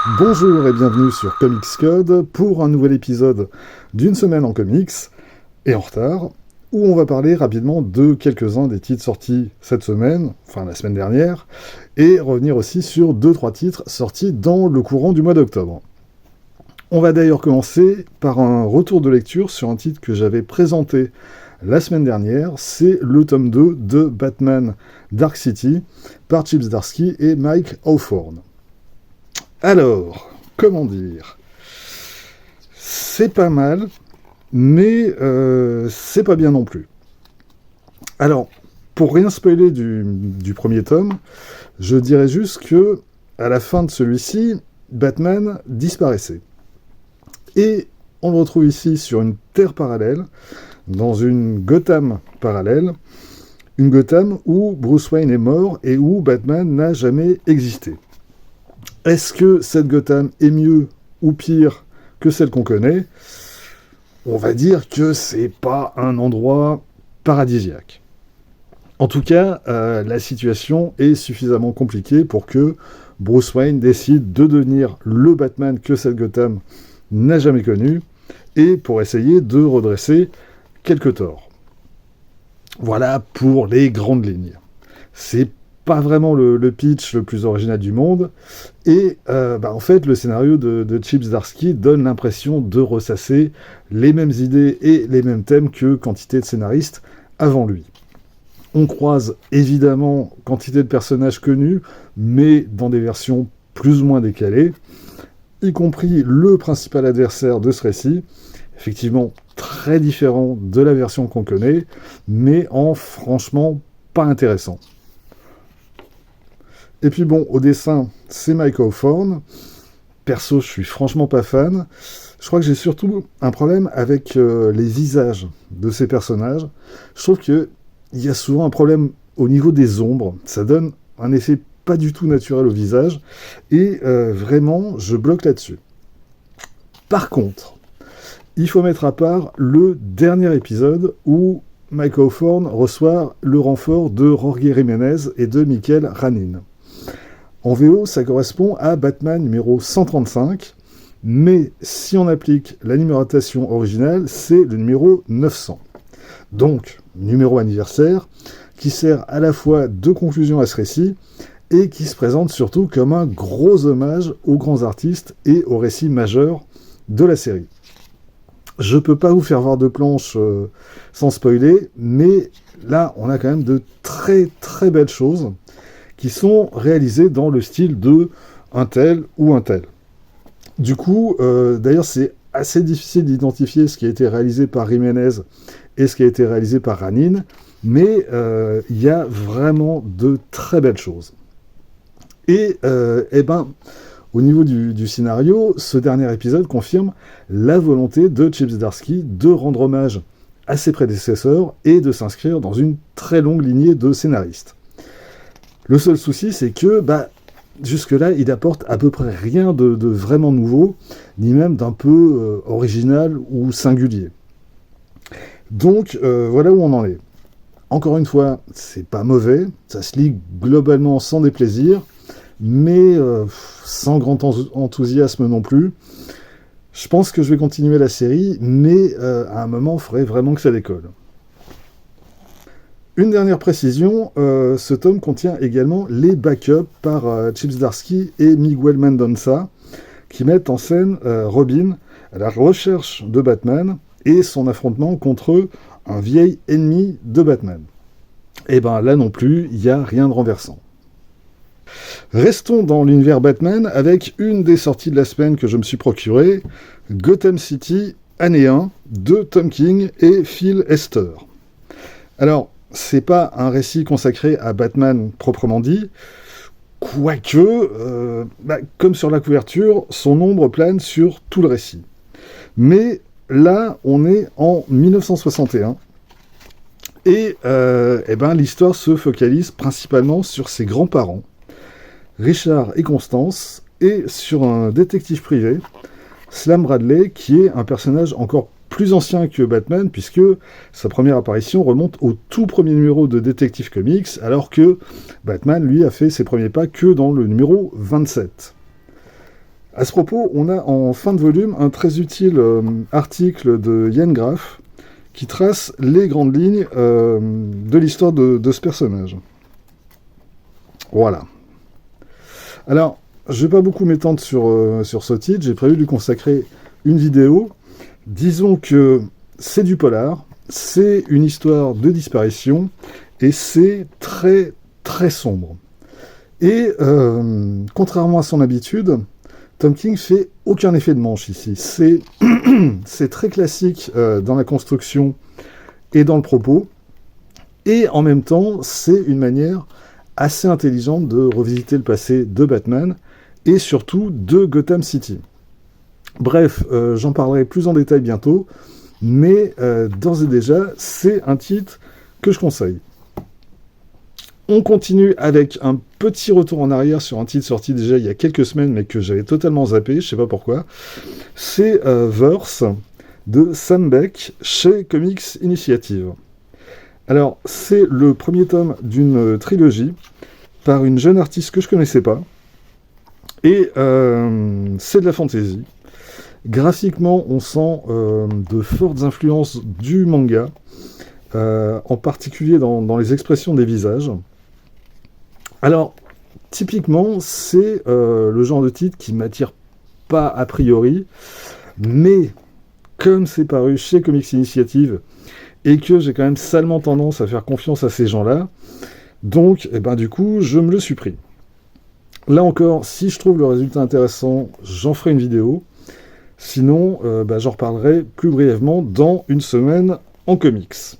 Bonjour et bienvenue sur Comics Code pour un nouvel épisode d'une semaine en comics et en retard, où on va parler rapidement de quelques-uns des titres sortis cette semaine, enfin la semaine dernière, et revenir aussi sur 2-3 titres sortis dans le courant du mois d'octobre. On va d'ailleurs commencer par un retour de lecture sur un titre que j'avais présenté la semaine dernière, c'est le tome 2 de Batman Dark City par Chip Zdarsky et Mike Hawthorne. Alors, comment dire, c'est pas mal, mais c'est pas bien non plus. Alors, pour rien spoiler du premier tome, je dirais juste que, à la fin de celui-ci, Batman disparaissait. Et on le retrouve ici sur une Terre parallèle, dans une Gotham parallèle, une Gotham où Bruce Wayne est mort et où Batman n'a jamais existé. Est-ce que cette Gotham est mieux ou pire que celle qu'on connaît ? On va dire que c'est pas un endroit paradisiaque. En tout cas, la situation est suffisamment compliquée pour que Bruce Wayne décide de devenir le Batman que cette Gotham n'a jamais connu et pour essayer de redresser quelques torts. Voilà pour les grandes lignes. C'est pas vraiment le pitch le plus original du monde, et en fait le scénario de Chip Zdarsky donne l'impression de ressasser les mêmes idées et les mêmes thèmes que quantité de scénaristes avant lui. On croise évidemment quantité de personnages connus, mais dans des versions plus ou moins décalées, y compris le principal adversaire de ce récit, effectivement très différent de la version qu'on connaît, mais en franchement pas intéressant. Et puis bon, au dessin, c'est Mike Hawthorne. Perso, je suis franchement pas fan. Je crois que j'ai surtout un problème avec les visages de ces personnages. Je trouve qu'il y a souvent un problème au niveau des ombres. Ça donne un effet pas du tout naturel au visage. Et vraiment, je bloque là-dessus. Par contre, il faut mettre à part le dernier épisode où Mike Hawthorne reçoit le renfort de Jorge Jiménez et de Michael Ranin. En VO, ça correspond à Batman numéro 135, mais si on applique la numérotation originale, c'est le numéro 900. Donc, numéro anniversaire, qui sert à la fois de conclusion à ce récit, et qui se présente surtout comme un gros hommage aux grands artistes et aux récits majeurs de la série. Je peux pas vous faire voir de planche sans spoiler, mais là, on a quand même de très très belles choses qui sont réalisés dans le style de un tel ou un tel. Du coup, d'ailleurs, c'est assez difficile d'identifier ce qui a été réalisé par Jiménez et ce qui a été réalisé par Ranin, mais il y a vraiment de très belles choses. Et au niveau du scénario, ce dernier épisode confirme la volonté de Chip Zdarsky de rendre hommage à ses prédécesseurs et de s'inscrire dans une très longue lignée de scénaristes. Le seul souci, c'est que jusque-là, il apporte à peu près rien de vraiment nouveau, ni même d'un peu original ou singulier. Donc, voilà où on en est. Encore une fois, c'est pas mauvais, ça se lit globalement sans déplaisir, mais sans grand enthousiasme non plus. Je pense que je vais continuer la série, mais à un moment, il faudrait vraiment que ça décolle. Une dernière précision, ce tome contient également les backups par Chip Zdarsky et Miguel Mendonça, qui mettent en scène Robin à la recherche de Batman et son affrontement contre un vieil ennemi de Batman. Et là non plus, il n'y a rien de renversant. Restons dans l'univers Batman avec une des sorties de la semaine que je me suis procurée, Gotham City, année 1, de Tom King et Phil Hester. Alors, c'est pas un récit consacré à Batman proprement dit, quoique, comme sur la couverture, son ombre plane sur tout le récit. Mais là, on est en 1961, et l'histoire se focalise principalement sur ses grands-parents, Richard et Constance, et sur un détective privé, Slam Bradley, qui est un personnage encore plus ancien que Batman, puisque sa première apparition remonte au tout premier numéro de Detective Comics, alors que Batman, lui, a fait ses premiers pas que dans le numéro 27. À ce propos, on a en fin de volume un très utile article de Yann Graff qui trace les grandes lignes de l'histoire de ce personnage. Voilà. Alors, je ne vais pas beaucoup m'étendre sur ce titre, j'ai prévu de lui consacrer une vidéo. Disons que c'est du polar, c'est une histoire de disparition, et c'est très très sombre. Et contrairement à son habitude, Tom King fait aucun effet de manche ici. C'est très classique dans la construction et dans le propos, et en même temps, c'est une manière assez intelligente de revisiter le passé de Batman, et surtout de Gotham City. Bref, j'en parlerai plus en détail bientôt, mais d'ores et déjà, c'est un titre que je conseille. On continue avec un petit retour en arrière sur un titre sorti déjà il y a quelques semaines, mais que j'avais totalement zappé, je sais pas pourquoi. C'est Verse de Sam Beck chez Comics Initiative. Alors, c'est le premier tome d'une trilogie par une jeune artiste que je connaissais pas, et c'est de la fantasy. Graphiquement, on sent de fortes influences du manga, en particulier dans les expressions des visages. Alors, typiquement, c'est le genre de titre qui m'attire pas a priori, mais comme c'est paru chez Comics Initiative, et que j'ai quand même salement tendance à faire confiance à ces gens-là, donc, du coup, je me le suis pris. Là encore, si je trouve le résultat intéressant, j'en ferai une vidéo. Sinon, j'en reparlerai plus brièvement dans une semaine en comics.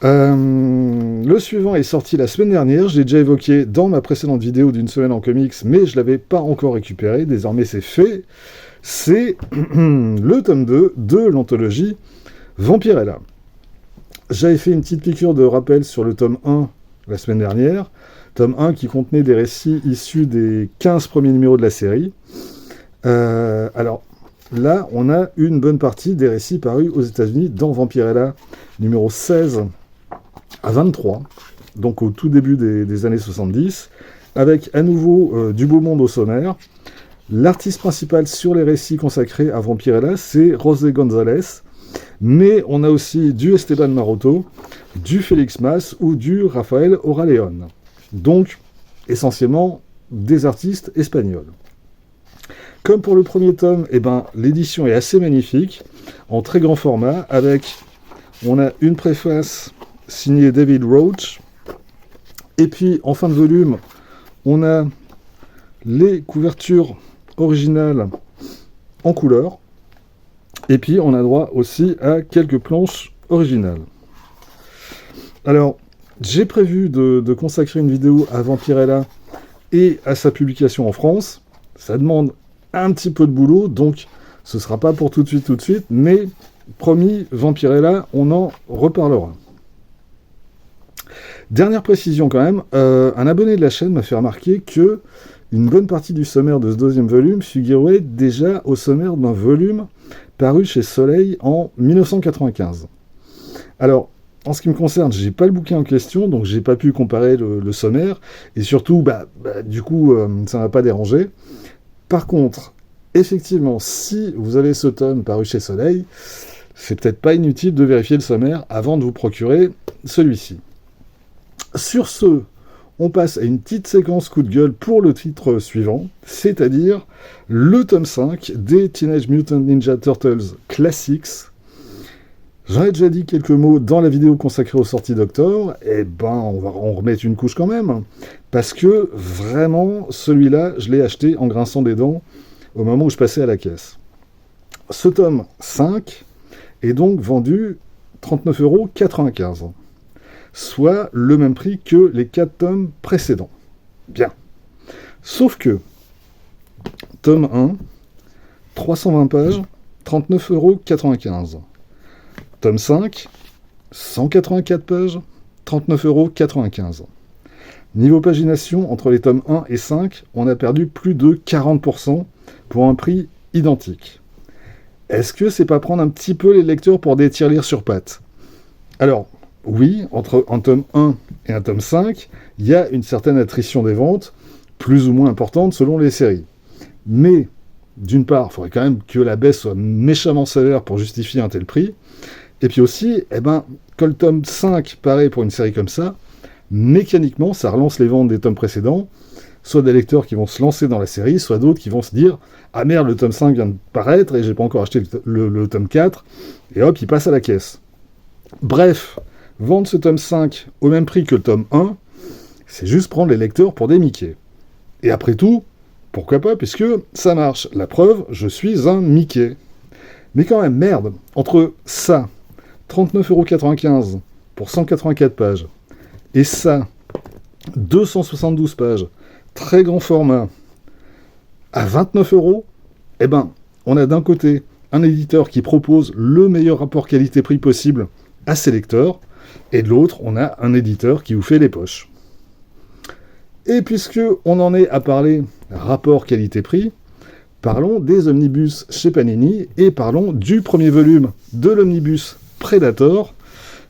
Le suivant est sorti la semaine dernière, je l'ai déjà évoqué dans ma précédente vidéo d'une semaine en comics, mais je ne l'avais pas encore récupéré, désormais c'est fait. C'est le tome 2 de l'anthologie Vampirella. J'avais fait une petite piqûre de rappel sur le tome 1 la semaine dernière, tome 1 qui contenait des récits issus des 15 premiers numéros de la série. Alors, là, on a une bonne partie des récits parus aux États-Unis dans Vampirella numéro 16 à 23, donc au tout début des années 70, avec à nouveau du beau monde au sommaire. L'artiste principal sur les récits consacrés à Vampirella, c'est José González, mais on a aussi du Esteban Maroto, du Félix Mas ou du Rafael Oraleón. Donc, essentiellement, des artistes espagnols. Comme pour le premier tome, l'édition est assez magnifique, en très grand format, on a une préface signée David Roach, et puis en fin de volume, on a les couvertures originales en couleur, et puis on a droit aussi à quelques planches originales. Alors, j'ai prévu de consacrer une vidéo à Vampirella et à sa publication en France. Ça demande un petit peu de boulot, donc ce ne sera pas pour tout de suite, mais promis, Vampirella, on en reparlera. Dernière précision quand même, un abonné de la chaîne m'a fait remarquer que une bonne partie du sommaire de ce deuxième volume figurait déjà au sommaire d'un volume paru chez Soleil en 1995. Alors, en ce qui me concerne, j'ai pas le bouquin en question, donc j'ai pas pu comparer le sommaire, et surtout, du coup, ça m'a pas dérangé. Par contre, effectivement, si vous avez ce tome paru chez Soleil, c'est peut-être pas inutile de vérifier le sommaire avant de vous procurer celui-ci. Sur ce, on passe à une petite séquence coup de gueule pour le titre suivant, c'est-à-dire le tome 5 des Teenage Mutant Ninja Turtles Classics. J'en ai déjà dit quelques mots dans la vidéo consacrée aux sorties d'octobre, on va en remettre une couche quand même, parce que vraiment, celui-là, je l'ai acheté en grinçant des dents au moment où je passais à la caisse. Ce tome 5 est donc vendu 39,95 €, soit le même prix que les 4 tomes précédents. Bien. Sauf que, tome 1, 320 pages, 39,95 €. Tome 5, 184 pages, 39,95 €. Niveau pagination, entre les tomes 1 et 5, on a perdu plus de 40% pour un prix identique. Est-ce que c'est pas prendre un petit peu les lecteurs pour des tirelires sur pattes? Alors, oui, entre un tome 1 et un tome 5, il y a une certaine attrition des ventes, plus ou moins importante selon les séries. Mais, d'une part, il faudrait quand même que la baisse soit méchamment sévère pour justifier un tel prix. Et puis aussi, quand le tome 5 paraît pour une série comme ça, mécaniquement, ça relance les ventes des tomes précédents, soit des lecteurs qui vont se lancer dans la série, soit d'autres qui vont se dire « Ah merde, le tome 5 vient de paraître et j'ai pas encore acheté le tome 4 », et hop, il passe à la caisse. Bref, vendre ce tome 5 au même prix que le tome 1, c'est juste prendre les lecteurs pour des Mickey. Et après tout, pourquoi pas, puisque ça marche. La preuve, je suis un Mickey. Mais quand même, merde, entre ça, 39,95€ pour 184 pages, et ça, 272 pages, très grand format, à 29€, on a d'un côté un éditeur qui propose le meilleur rapport qualité-prix possible à ses lecteurs, et de l'autre, on a un éditeur qui vous fait les poches. Et puisque on en est à parler rapport qualité-prix, parlons des omnibus chez Panini, et parlons du premier volume de l'omnibus Predator,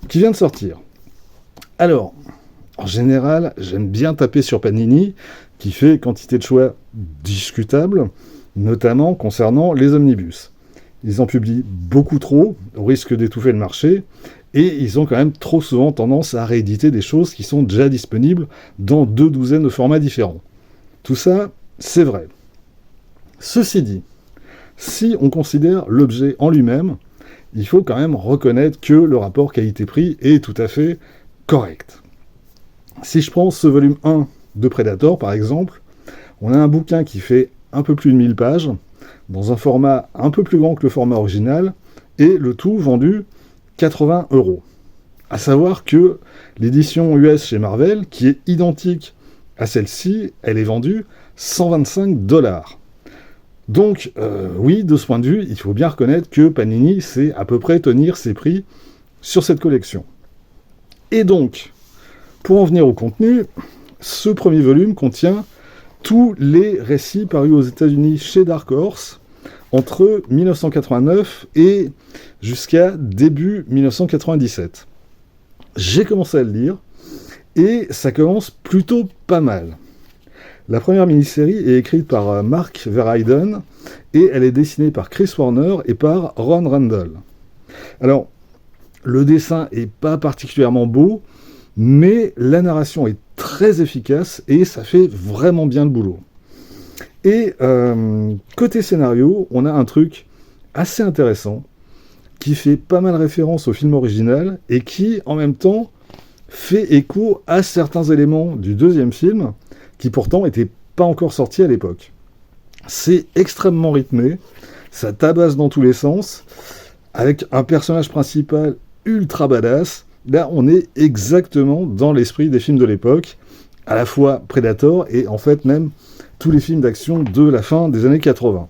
qui vient de sortir. Alors, en général, j'aime bien taper sur Panini, qui fait quantité de choix discutables, notamment concernant les omnibus. Ils en publient beaucoup trop, au risque d'étouffer le marché, et ils ont quand même trop souvent tendance à rééditer des choses qui sont déjà disponibles dans 2 douzaines de formats différents. Tout ça, c'est vrai. Ceci dit, si on considère l'objet en lui-même, il faut quand même reconnaître que le rapport qualité-prix est tout à fait correct. Si je prends ce volume 1 de Predator, par exemple, on a un bouquin qui fait un peu plus de 1000 pages, dans un format un peu plus grand que le format original, et le tout vendu 80€. À savoir que l'édition US chez Marvel, qui est identique à celle-ci, elle est vendue 125$. Donc, oui, de ce point de vue, il faut bien reconnaître que Panini sait à peu près tenir ses prix sur cette collection. Et donc, pour en venir au contenu, ce premier volume contient tous les récits parus aux États-Unis chez Dark Horse entre 1989 et jusqu'à début 1997. J'ai commencé à le lire et ça commence plutôt pas mal. La première mini-série est écrite par Mark Verheiden et elle est dessinée par Chris Warner et par Ron Randall. Alors, le dessin est pas particulièrement beau, mais la narration est très efficace et ça fait vraiment bien le boulot. Et côté scénario, on a un truc assez intéressant qui fait pas mal référence au film original et qui, en même temps, fait écho à certains éléments du deuxième film qui pourtant n'étaient pas encore sortis à l'époque. C'est extrêmement rythmé, ça tabasse dans tous les sens, avec un personnage principal ultra badass. Là, on est exactement dans l'esprit des films de l'époque, à la fois Predator et en fait même tous les films d'action de la fin des années 80.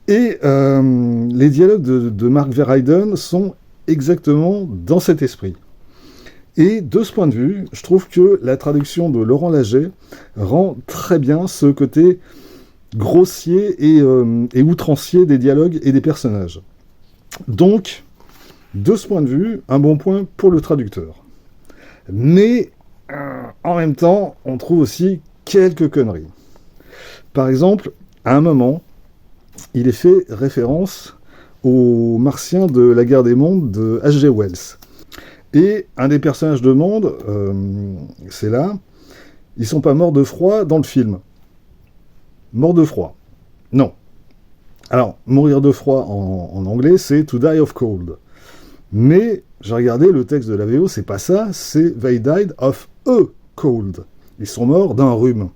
Et les dialogues de Mark Verheiden sont exactement dans cet esprit. Et de ce point de vue, je trouve que la traduction de Laurent Laget rend très bien ce côté grossier et outrancier des dialogues et des personnages. Donc, de ce point de vue, un bon point pour le traducteur. Mais, en même temps, on trouve aussi quelques conneries. Par exemple, à un moment, il est fait référence aux Martiens de la guerre des mondes de H.G. Wells. Et un des personnages demande, c'est là, ils sont pas morts de froid dans le film. Morts de froid. Non. Alors, mourir de froid en anglais, c'est to die of cold. Mais, j'ai regardé le texte de la VO, c'est pas ça, c'est they died of a cold. Ils sont morts d'un rhume.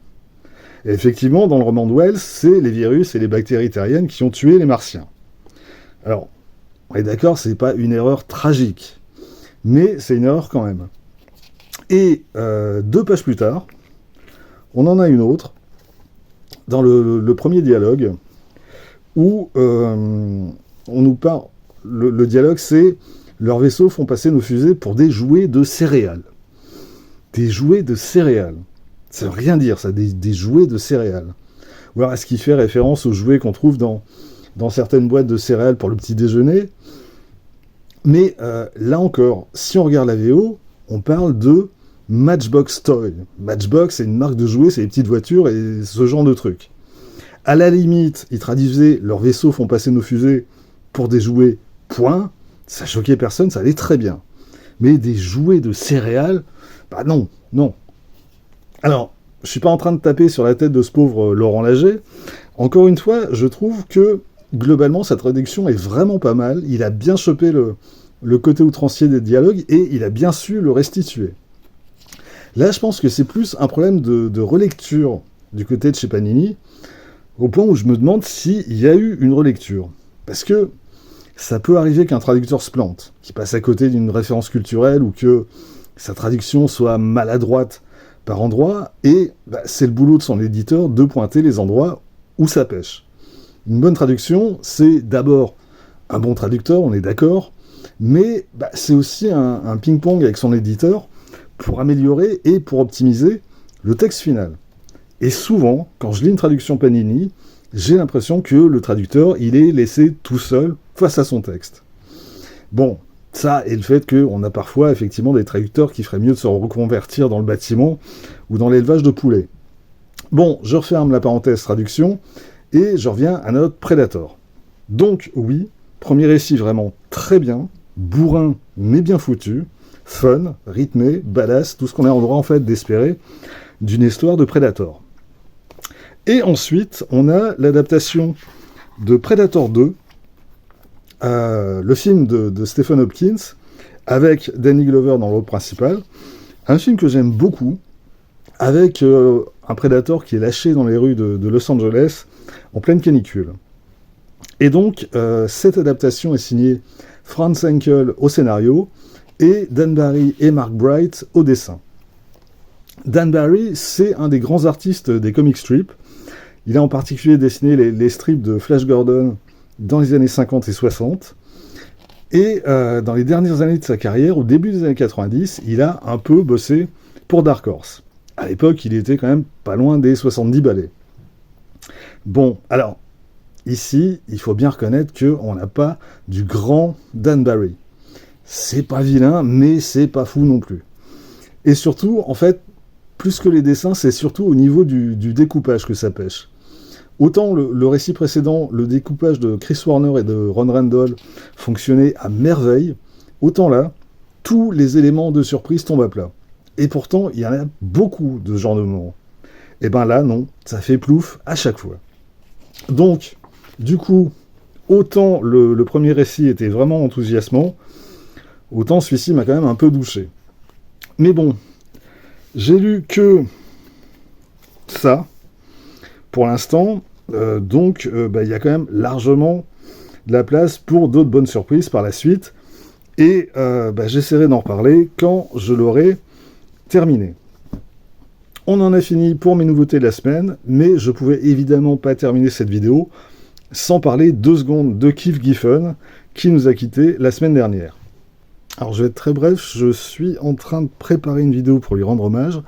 Et effectivement, dans le roman de Wells, c'est les virus et les bactéries terriennes qui ont tué les Martiens. Alors, on est d'accord, c'est pas une erreur tragique. Mais c'est une erreur quand même. Et 2 pages plus tard, on en a une autre, dans le premier dialogue, où on nous parle... Le dialogue, c'est « Leurs vaisseaux font passer nos fusées pour des jouets de céréales. » Des jouets de céréales. Ça veut rien dire, ça, des jouets de céréales. Ou alors, est-ce qu'il fait référence aux jouets qu'on trouve dans certaines boîtes de céréales pour le petit déjeuner ? Mais là encore, si on regarde la VO, on parle de Matchbox Toy. Matchbox, c'est une marque de jouets, c'est des petites voitures et ce genre de trucs. À la limite, ils traduisaient leurs vaisseaux font passer nos fusées pour des jouets, point. Ça choquait personne, ça allait très bien. Mais des jouets de céréales, bah non, non. Alors, je suis pas en train de taper sur la tête de ce pauvre Laurent Laget. Encore une fois, je trouve que globalement, sa traduction est vraiment pas mal. Il a bien chopé le côté outrancier des dialogues et il a bien su le restituer. Là, je pense que c'est plus un problème de relecture du côté de chez Panini, au point où je me demande s'il y a eu une relecture. Parce que ça peut arriver qu'un traducteur se plante, qu'il passe à côté d'une référence culturelle ou que sa traduction soit maladroite par endroit, et c'est le boulot de son éditeur de pointer les endroits où ça pêche. Une bonne traduction, c'est d'abord un bon traducteur, on est d'accord, mais c'est aussi un ping-pong avec son éditeur pour améliorer et pour optimiser le texte final. Et souvent, quand je lis une traduction Panini, j'ai l'impression que le traducteur, il est laissé tout seul face à son texte. Bon, ça et le fait qu'on a parfois effectivement des traducteurs qui feraient mieux de se reconvertir dans le bâtiment ou dans l'élevage de poulets. Bon, je referme la parenthèse traduction et je reviens à notre Predator. Donc oui, premier récit vraiment très bien, bourrin mais bien foutu, fun, rythmé, badass, tout ce qu'on a en droit en fait d'espérer d'une histoire de Predator. Et ensuite, on a l'adaptation de Predator 2, le film de Stephen Hopkins, avec Danny Glover dans le rôle principal. Un film que j'aime beaucoup, avec un Predator qui est lâché dans les rues de Los Angeles en pleine canicule. Et donc, cette adaptation est signée Franz Henkel au scénario, et Dan Barry et Mark Bright au dessin. Dan Barry, c'est un des grands artistes des comic strips. Il a en particulier dessiné les strips de Flash Gordon dans les années 50 et 60. Et dans les dernières années de sa carrière, au début des années 90, il a un peu bossé pour Dark Horse. À l'époque, il était quand même pas loin des 70 balais. Bon, alors, ici, il faut bien reconnaître qu'on n'a pas du grand Dan Barry. C'est pas vilain, mais c'est pas fou non plus. Et surtout, en fait, plus que les dessins, c'est surtout au niveau du découpage que ça pêche. Autant le récit précédent, le découpage de Chris Warner et de Ron Randall fonctionnait à merveille, autant là, tous les éléments de surprise tombent à plat. Et pourtant, il y en a beaucoup de ce genre de moments. Et ben là, non, ça fait plouf à chaque fois. Donc, du coup, autant le premier récit était vraiment enthousiasmant, autant celui-ci m'a quand même un peu douché. Mais bon, j'ai lu que ça, pour l'instant, donc il y a quand même largement de la place pour d'autres bonnes surprises par la suite, et j'essaierai d'en reparler quand je l'aurai terminé. On en a fini pour mes nouveautés de la semaine, mais je pouvais évidemment pas terminer cette vidéo sans parler 2 secondes de Keith Giffen, qui nous a quittés la semaine dernière. Alors je vais être très bref, je suis en train de préparer une vidéo pour lui rendre hommage,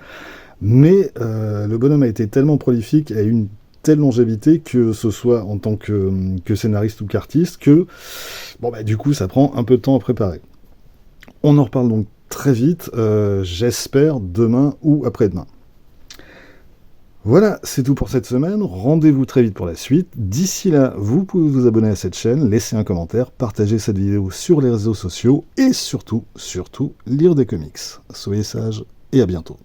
mais le bonhomme a été tellement prolifique et a eu une telle longévité, que ce soit en tant que scénariste ou qu'artiste, que du coup ça prend un peu de temps à préparer. On en reparle donc très vite, j'espère demain ou après-demain. Voilà, c'est tout pour cette semaine, rendez-vous très vite pour la suite. D'ici là, vous pouvez vous abonner à cette chaîne, laisser un commentaire, partager cette vidéo sur les réseaux sociaux et surtout, lire des comics. Soyez sages et à bientôt.